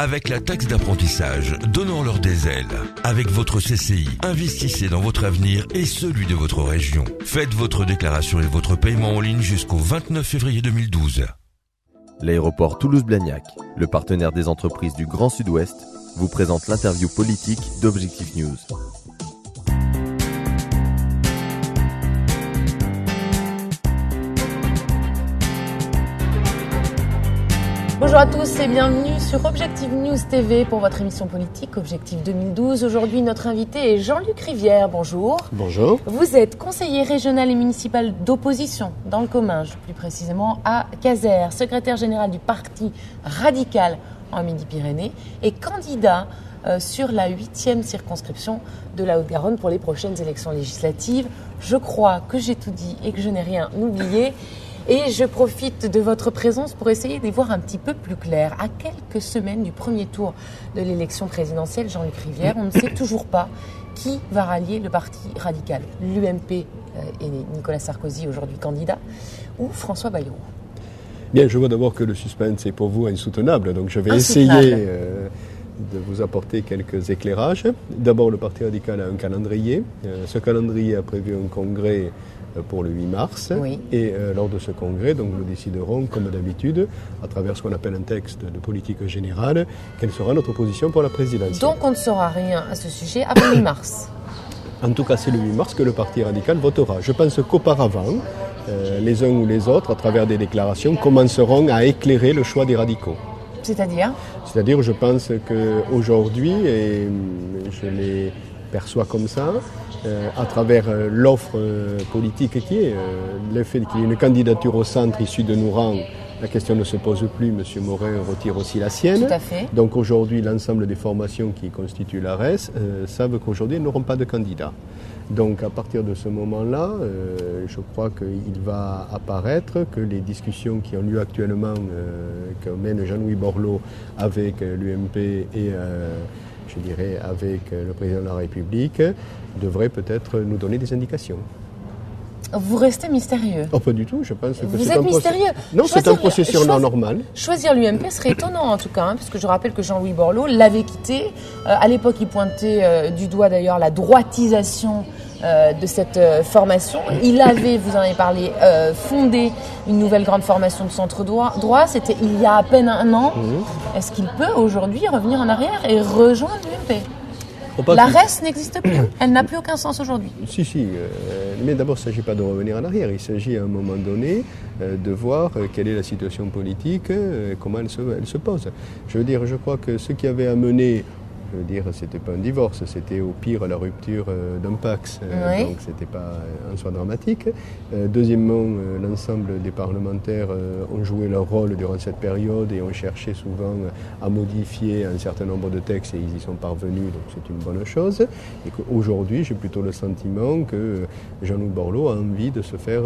Avec la taxe d'apprentissage, donnons-leur des ailes. Avec votre CCI, investissez dans votre avenir et celui de votre région. Faites votre déclaration et votre paiement en ligne jusqu'au 29 février 2012. L'aéroport Toulouse-Blagnac, le partenaire des entreprises du Grand Sud-Ouest, vous présente l'interview politique d'Objectif News. Bonjour à tous et bienvenue sur Objectif News TV pour votre émission politique Objectif 2012. Aujourd'hui, notre invité est Jean-Luc Rivière. Bonjour. Bonjour. Vous êtes conseiller régional et municipal d'opposition dans le Comminges, plus précisément à Caser, secrétaire général du Parti radical en Midi-Pyrénées et candidat sur la 8e circonscription de la Haute-Garonne pour les prochaines élections législatives. Je crois que j'ai tout dit et que je n'ai rien oublié. Et je profite de votre présence pour essayer d'y voir un petit peu plus clair. À quelques semaines du premier tour de l'élection présidentielle, Jean-Luc Rivière, on ne sait toujours pas qui va rallier le Parti radical. L'UMP et Nicolas Sarkozy, aujourd'hui candidat, ou François Bayrou. Bien, je vois d'abord que le suspense est pour vous insoutenable, donc je vais essayer de vous apporter quelques éclairages. D'abord, le Parti radical a un calendrier. Ce calendrier a prévu un congrès pour le 8 mars. Oui. Et lors de ce congrès, donc, nous déciderons, comme d'habitude, à travers ce qu'on appelle un texte de politique générale, quelle sera notre position pour la présidentielle. Donc on ne saura rien à ce sujet avant le 8 mars. En tout cas, c'est le 8 mars que le Parti radical votera. Je pense qu'auparavant, les uns ou les autres, à travers des déclarations, commenceront à éclairer le choix des radicaux. C'est-à-dire ? C'est-à-dire, je pense qu'aujourd'hui, et je les perçois comme ça, à travers l'offre politique qui est, le fait qu'il y ait une candidature au centre issue de nos rangs, la question ne se pose plus, M. Morin retire aussi la sienne. Tout à fait. Donc aujourd'hui, l'ensemble des formations qui constituent l'ARES savent qu'aujourd'hui, elles n'auront pas de candidat. Donc à partir de ce moment-là, je crois qu'il va apparaître que les discussions qui ont lieu actuellement, que mène Jean-Louis Borloo avec l'UMP et je dirais avec le président de la République, devraient peut-être nous donner des indications. Vous restez mystérieux. Oh, pas du tout, je pense que Vous c'est êtes un mystérieux. Non, c'est un processus normal. Choisir l'UMP serait étonnant en tout cas, puisque je rappelle que Jean-Louis Borloo l'avait quitté. À l'époque, il pointait du doigt d'ailleurs la droitisation de cette formation. Il avait, vous en avez parlé, fondé une nouvelle grande formation de centre droit. C'était il y a à peine un an. Est-ce qu'il peut aujourd'hui revenir en arrière et rejoindre l'UMP ? L'ARES n'existe plus. Elle n'a plus aucun sens aujourd'hui. Si. Mais d'abord, il ne s'agit pas de revenir en arrière. Il s'agit à un moment donné de voir quelle est la situation politique, comment elle se pose. Je veux dire, je crois que ce qui avait amené, je veux dire, c'était pas un divorce, c'était au pire la rupture d'un Pacs, Oui. donc c'était pas en soi dramatique. Deuxièmement, l'ensemble des parlementaires ont joué leur rôle durant cette période et ont cherché souvent à modifier un certain nombre de textes et ils y sont parvenus, donc c'est une bonne chose. Et qu'aujourd'hui, j'ai plutôt le sentiment que Jean-Louis Borloo a envie de se faire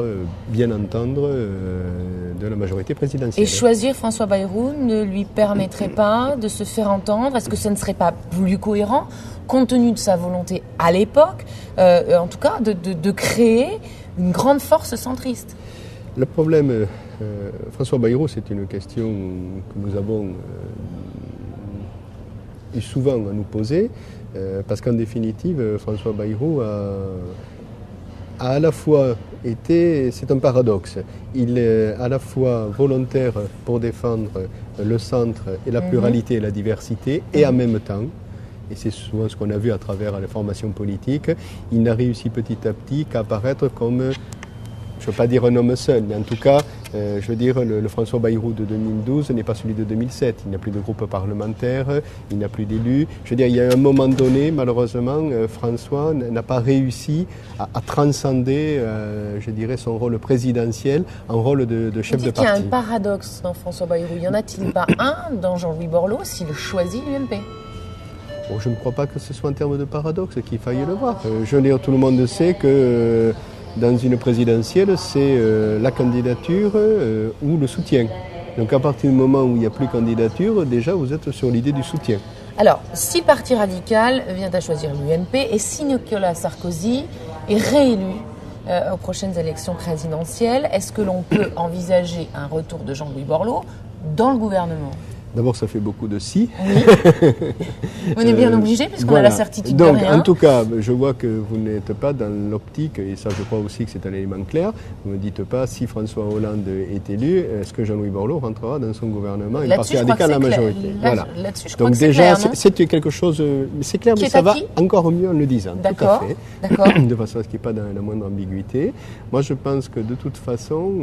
bien entendre de la majorité présidentielle. Et choisir François Bayrou ne lui permettrait pas de se faire entendre ? Est-ce que ce ne serait pas plus cohérent, compte tenu de sa volonté à l'époque, en tout cas, de créer une grande force centriste ? Le problème, François Bayrou, c'est une question que nous avons eu souvent à nous poser, parce qu'en définitive, François Bayrou a à la fois été, c'est un paradoxe, il est à la fois volontaire pour défendre le centre et la pluralité et la diversité, et en même temps, et c'est souvent ce qu'on a vu à travers les formations politiques, il n'a réussi petit à petit qu'à apparaître comme, je ne veux pas dire un homme seul, mais en tout cas, je veux dire, le François Bayrou de 2012 n'est pas celui de 2007. Il n'y a plus de groupe parlementaire, il n'y a plus d'élus. Je veux dire, il y a un moment donné, malheureusement, François n'a pas réussi à transcender, je dirais, son rôle présidentiel en rôle de chef de parti. Il y a un paradoxe dans François Bayrou. Y en a-t-il pas un dans Jean-Louis Borloo s'il choisit l'UMP ? Bon, je ne crois pas que ce soit en termes de paradoxe qu'il faille le voir. Je veux dire, tout le monde sait que dans une présidentielle, c'est la candidature ou le soutien. Donc à partir du moment où il n'y a plus candidature, déjà vous êtes sur l'idée du soutien. Alors, si le Parti radical vient à choisir l'UMP et si Nicolas Sarkozy est réélu aux prochaines élections présidentielles, est-ce que l'on peut envisager un retour de Jean-Louis Borloo dans le gouvernement ? D'abord, ça fait beaucoup de si. Oui. On est bien obligé puisqu'on a la certitude Donc, de rien. en tout cas, je vois que vous n'êtes pas dans l'optique, et ça je crois aussi que c'est un élément clair, vous ne me dites pas si François Hollande est élu, est-ce que Jean-Louis Borloo rentrera dans son gouvernement et le Parti radical à la majorité. Voilà. Là-dessus, je crois donc que c'est déjà, clair, c'est quelque chose, c'est clair, mais ça va encore mieux en le disant. D'accord. Tout à fait. D'accord. De façon à ce qu'il n'y ait pas la moindre ambiguïté. Moi, je pense que de toute façon,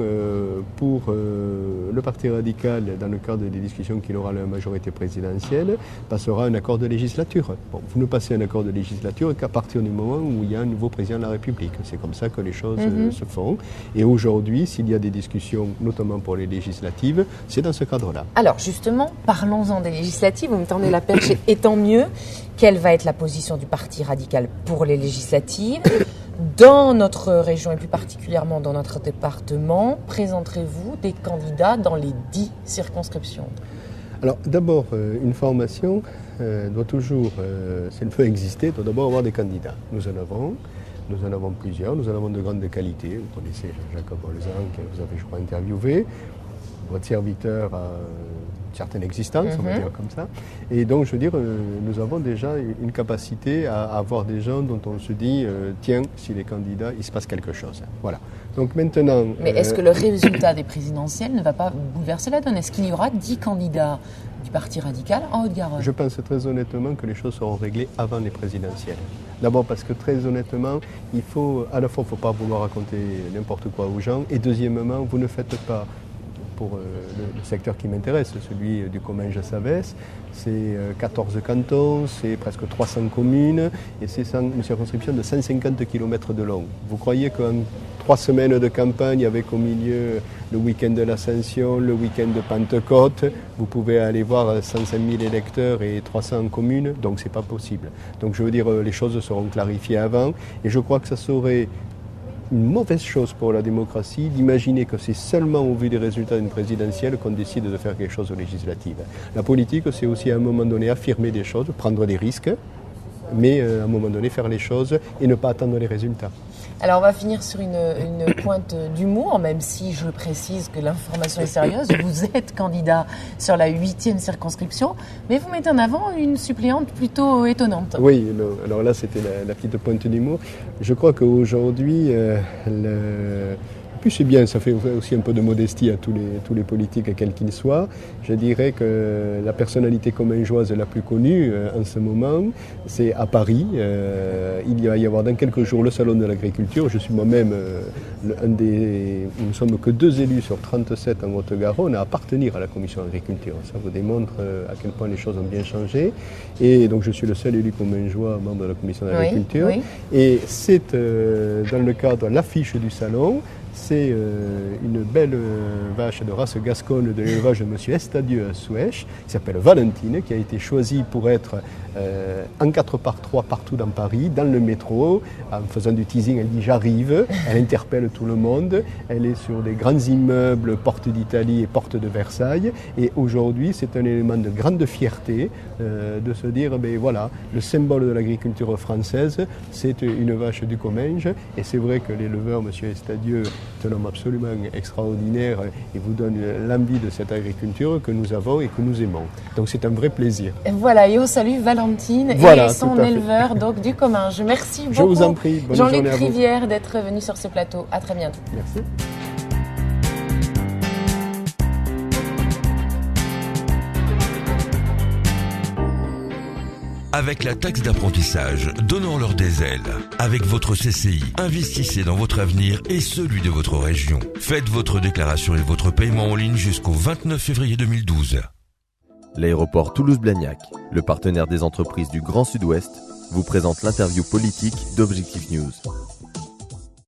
pour le Parti radical, dans le cadre des discussions qu'il aura la majorité présidentielle, passera un accord de législature. Bon, vous ne passez un accord de législature qu'à partir du moment où il y a un nouveau président de la République. C'est comme ça que les choses se font. Et aujourd'hui, s'il y a des discussions, notamment pour les législatives, c'est dans ce cadre-là. Alors justement, parlons-en des législatives. Vous me tendez la perche et tant mieux. Quelle va être la position du Parti radical pour les législatives ? Dans notre région et plus particulièrement dans notre département, présenterez-vous des candidats dans les 10 circonscriptions ? Alors d'abord, une formation doit toujours, si elle peut exister, doit d'abord avoir des candidats. Nous en avons plusieurs, nous en avons de grande qualité. Vous connaissez Jean-Jacques Bolzan, que vous avez, je crois, interviewé. Votre serviteur a une certaine existence, on va dire comme ça. Et donc, je veux dire, nous avons déjà une capacité à avoir des gens dont on se dit, tiens, s'il est candidat, il se passe quelque chose. Voilà. Donc maintenant... Mais est-ce que le résultat des présidentielles ne va pas bouleverser la donne ? Est-ce qu'il y aura 10 candidats du Parti radical en Haute-Garonne ? Je pense très honnêtement que les choses seront réglées avant les présidentielles. D'abord parce que très honnêtement, à la fois, il ne faut pas vouloir raconter n'importe quoi aux gens. Et deuxièmement, vous ne faites pas, pour le secteur qui m'intéresse, celui du Comminges-Savès, c'est 14 cantons, c'est presque 300 communes et c'est une circonscription de 150 km de long. Vous croyez qu'en 3 semaines de campagne avec au milieu le week-end de l'Ascension, le week-end de Pentecôte, vous pouvez aller voir 105 000 électeurs et 300 communes, donc c'est pas possible. Donc je veux dire, les choses seront clarifiées avant et je crois que ça serait une mauvaise chose pour la démocratie d'imaginer que c'est seulement au vu des résultats d'une présidentielle qu'on décide de faire quelque chose aux législatives. La politique, c'est aussi à un moment donné affirmer des choses, prendre des risques, mais à un moment donné faire les choses et ne pas attendre les résultats. Alors on va finir sur une pointe d'humour, même si je précise que l'information est sérieuse. Vous êtes candidat sur la 8e circonscription, mais vous mettez en avant une suppléante plutôt étonnante. Oui, alors là c'était la petite pointe d'humour. Je crois qu'aujourd'hui, puis c'est bien, ça fait aussi un peu de modestie à tous les politiques, quels qu'ils soient. Je dirais que la personnalité commingeoise la plus connue en ce moment, c'est à Paris. Il va y avoir dans quelques jours le Salon de l'Agriculture. Je suis moi-même nous ne sommes que 2 élus sur 37 en Haute-Garonne à appartenir à la Commission Agriculture. Ça vous démontre à quel point les choses ont bien changé. Et donc je suis le seul élu commingeois membre de la Commission d'Agriculture. Oui, oui. Et c'est dans le cadre de l'affiche du salon. C'est une belle vache de race gasconne de l'élevage de M. Estadieu à Souèche, qui s'appelle Valentine, qui a été choisie pour être en 4x3 partout dans Paris, dans le métro. En faisant du teasing, elle dit « j'arrive », elle interpelle tout le monde, elle est sur des grands immeubles, porte d'Italie et porte de Versailles. Et aujourd'hui, c'est un élément de grande fierté de se dire ben voilà, le symbole de l'agriculture française, c'est une vache du Comminges. Et c'est vrai que l'éleveur, M. Estadieu, est un homme absolument extraordinaire et vous donne l'envie de cette agriculture que nous avons et que nous aimons. Donc c'est un vrai plaisir. Et voilà, et on salue Valentine et son éleveur donc, du Comminges. Merci beaucoup. Je vous en prie. Bonne Jean-Luc journée à vous. Rivière d'être venu sur ce plateau. À très bientôt. Merci. Avec la taxe d'apprentissage, donnons-leur des ailes. Avec votre CCI, investissez dans votre avenir et celui de votre région. Faites votre déclaration et votre paiement en ligne jusqu'au 29 février 2012. L'aéroport Toulouse-Blagnac, le partenaire des entreprises du Grand Sud-Ouest, vous présente l'interview politique d'Objectif News.